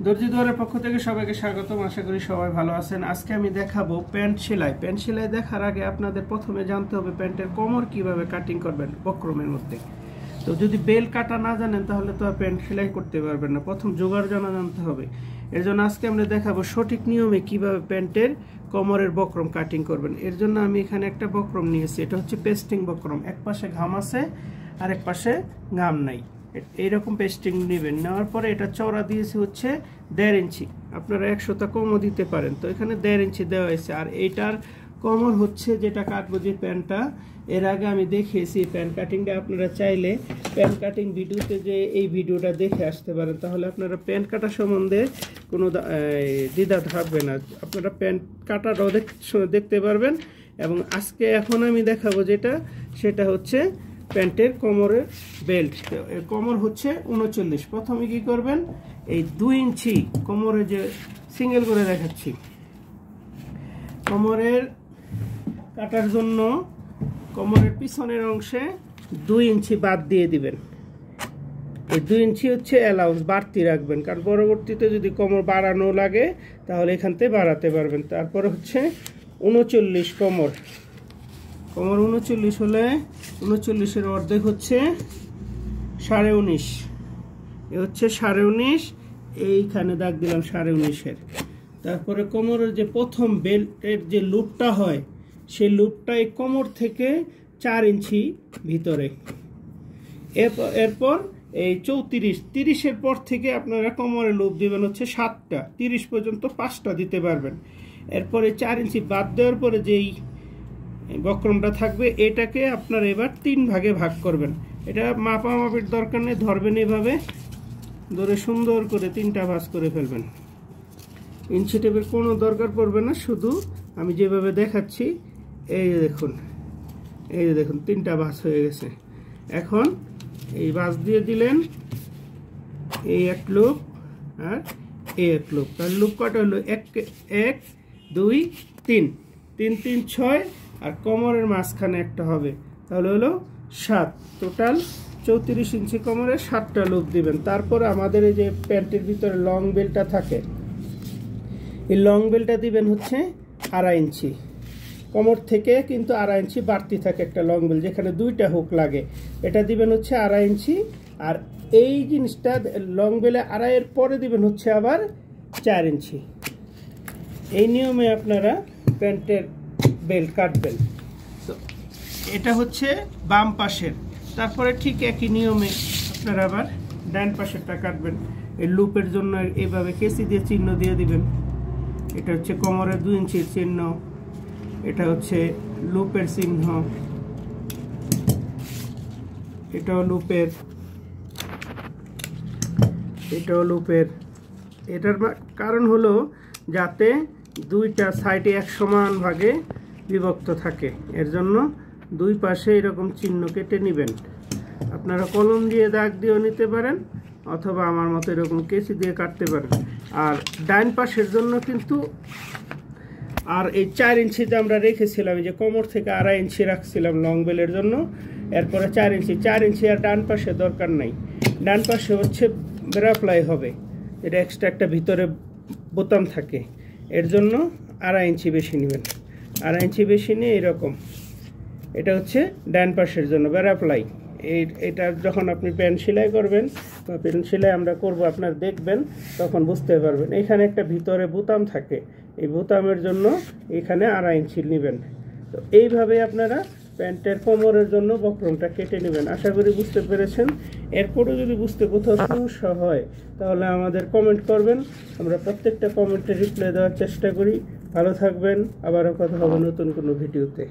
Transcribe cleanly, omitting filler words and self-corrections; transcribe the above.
দর্জি দুয়ারের পক্ষ থেকে সবাইকে স্বাগতম। আশা করি সবাই ভালো আছেন। আজকে আমি দেখাবো প্যান্ট সেলাই। প্যান্ট সেলাই দেখার আগে আপনাদের প্রথমে জানতে হবে প্যান্টের কোমর কিভাবে কাটিং করবেন বক্রমের মধ্যে। তো যদি বেল কাটা না জানেন তাহলে তো আর প্যান্ট সেলাই করতে পারবেন না। প্রথম জোগাড় জানতে হবে। এর জন্য আজকে আমরা দেখাবো সঠিক নিয়মে কিভাবে প্যান্টের কোমরের বক্রম কাটিং করবেন। এর জন্য আমি এখানে একটা বক্রম নিয়েছি। এটা হচ্ছে পেস্টিং বক্রম। এক পাশে ঘাম আছে আর এক পাশে ঘাম নাই। এইরকম পেস্টিং নেবেন। নেওয়ার পরে এটা চওড়া দিয়েছে হচ্ছে 1.5 ইঞ্চি। আপনারা 100টা কমও দিতে পারেন। তো এখানে 1.5 ইঞ্চি দেওয়া হয়েছে। আর এইটার কোমর হচ্ছে যেটা কাটবো যে প্যান্টটা, এর আগে আমি দেখিয়েছি প্যান্ট কাটিংটা। আপনারা চাইলে প্যান্ট কাটিং ভিডিওতে যে এই ভিডিওটা দেখে আসতে পারেন, তাহলে আপনারা প্যান্ট কাটা সম্বন্ধে কোনো দ্বিধা থাকবে না। আপনারা প্যান্ট কাটাটাও দেখতে পারবেন। এবং এখন আমি দেখাবো যেটা, সেটা হচ্ছে প্যান্টের কোমরের বেল্ট। এর কোমর হচ্ছে 39। প্রথমে কি করবেন, এই 2 ইঞ্চি কোমরে যে সিঙ্গেল করে দেখাচ্ছি, কোমরের কাটার জন্য কোমরের পিছনের অংশে 2 ইঞ্চি বাদ দিয়ে দিবেন। এই 2 ইঞ্চি হচ্ছে অ্যালাউন্স, বাড়তি রাখবেন, কারণ পরবর্তীতে যদি কোমর বাড়ানো লাগে তাহলে এখান থেকে বাড়াতে পারবেন। তারপরে হচ্ছে 39 কোমর 39 হলে 39-এর অর্ধেক হচ্ছে 19.5। এ হচ্ছে 19.5, এইখানে দাগ দিলাম 19.5-এর। তারপরে কোমরের যে প্রথম বেল্টের যে লুপটা হয়, সেই লুপটা এই কোমর থেকে 4 ইঞ্চি ভিতরে। এরপর এই 30-এর পর থেকে আপনারা কোমরের লুপ দিবেন হচ্ছে 7টা, 30 পর্যন্ত 5টা দিতে পারবেন। এরপরে 4 ইঞ্চি বাদ দেওয়ার পরে যেই বক্রমটা থাকবে, এটাকে আপনারা এবার 3 ভাগে ভাগ করবেন। এটা মাপামাপির দরকার নেই, ধরবেন এভাবে ধরে সুন্দর করে 3টা ভাঁজ করে ফেলবেন। ইঞ্চি টেপের কোনো দরকার পড়বে না, শুধু আমি যেভাবে দেখাচ্ছি এই যে দেখুন 3টা ভাঁজ হয়ে গেছে। এখন এই ভাঁজ দিয়ে দিলেন, এই এক লুপ আর এই এক লুপ। তার লুপ কটা হলো 1 2 3 3 3 6, আর কোমরের মাঝখানে একটা হবে, তাহলে হলো 7। টোটাল 34 ইঞ্চি কোমরে 7টা লুপ দিবেন। তারপরে আমাদের এই যে প্যান্টের ভিতরে লং বেলটা থাকে, এই লং বেলটা দিবেন হচ্ছে 2.5 ইঞ্চি। কোমর থেকে কিন্তু 2.5 ইঞ্চি বাড়তি থাকে একটা লং বেল, যেখানে 2টা হুক লাগে। এটা দিবেন হচ্ছে 2.5 ইঞ্চি। আর এই জিনিসটা লং বেলে 2.5-এর পরে দিবেন হচ্ছে আবার 4 ইঞ্চি। এই নিয়মে আপনারা প্যান্টের বেল্ট কাটবেন। তো এটা হচ্ছে বাম পাশের। তারপরে ঠিক একই নিয়মে আপনারা আবার ডান পাশেরটা কাটবেন। এই লুপের জন্য এইভাবে কেসি দিয়ে চিহ্ন দিয়ে দিবেন। এটা হচ্ছে কোমরের 2 ইঞ্চির চিহ্ন, এটা হচ্ছে লুপের চিহ্ন, এটাও লুপের, এটাও লুপের। এটার কারণ হলো যাতে 2টা সাইডে এক সমান ভাগে বিভক্ত থাকে। এর জন্য 2 পাশে এরকম চিহ্ন কেটে নেবেন। আপনারা কলম দিয়ে দাগ দিয়েও নিতে পারেন, অথবা আমার মতো এরকম কেচি দিয়ে কাটতে পারেন। আর ডান পাশের জন্য কিন্তু আর এই 4 ইঞ্চিতে আমরা রেখেছিলাম, যে কোমর থেকে 2.5 ইঞ্চি রাখছিলাম লং বেলের জন্য। এরপরে 4 ইঞ্চি আর ডান পাশে দরকার নাই। ডান পাশে হচ্ছে বেরাপ্লাই হবে, এটা এক্সট্রা একটা ভিতরে বোতাম থাকে। এর জন্য 2.5 ইঞ্চি বেশি নেবেন। 2.5 ইঞ্চি বেশি নিয়ে এরকম, এটা হচ্ছে ডান পাশের জন্য বেরাপ্লাই। এটা যখন আপনি প্যান্ট সেলাই করবেন বা প্যান্ট সেলাই আমরা করব, আপনারা দেখবেন, তখন বুঝতে পারবেন। এখানে একটা ভিতরে বোতাম থাকে, এই বোতামের জন্য এখানে 2.5 ইঞ্চি নেবেন। তো এইভাবে আপনারা প্যান্টের কোমরের জন্য বক্রমটা কেটে নেবেন। আশা করি বুঝতে পেরেছেন। এরপরও যদি বুঝতে কোথাও সমস্যা হয় তাহলে আমাদের কমেন্ট করবেন, আমরা প্রত্যেকটা কমেন্টে রিপ্লাই দেওয়ার চেষ্টা করি। ভালো থাকবেন, আবারও কথা হবে নতুন কোনো ভিডিওতে।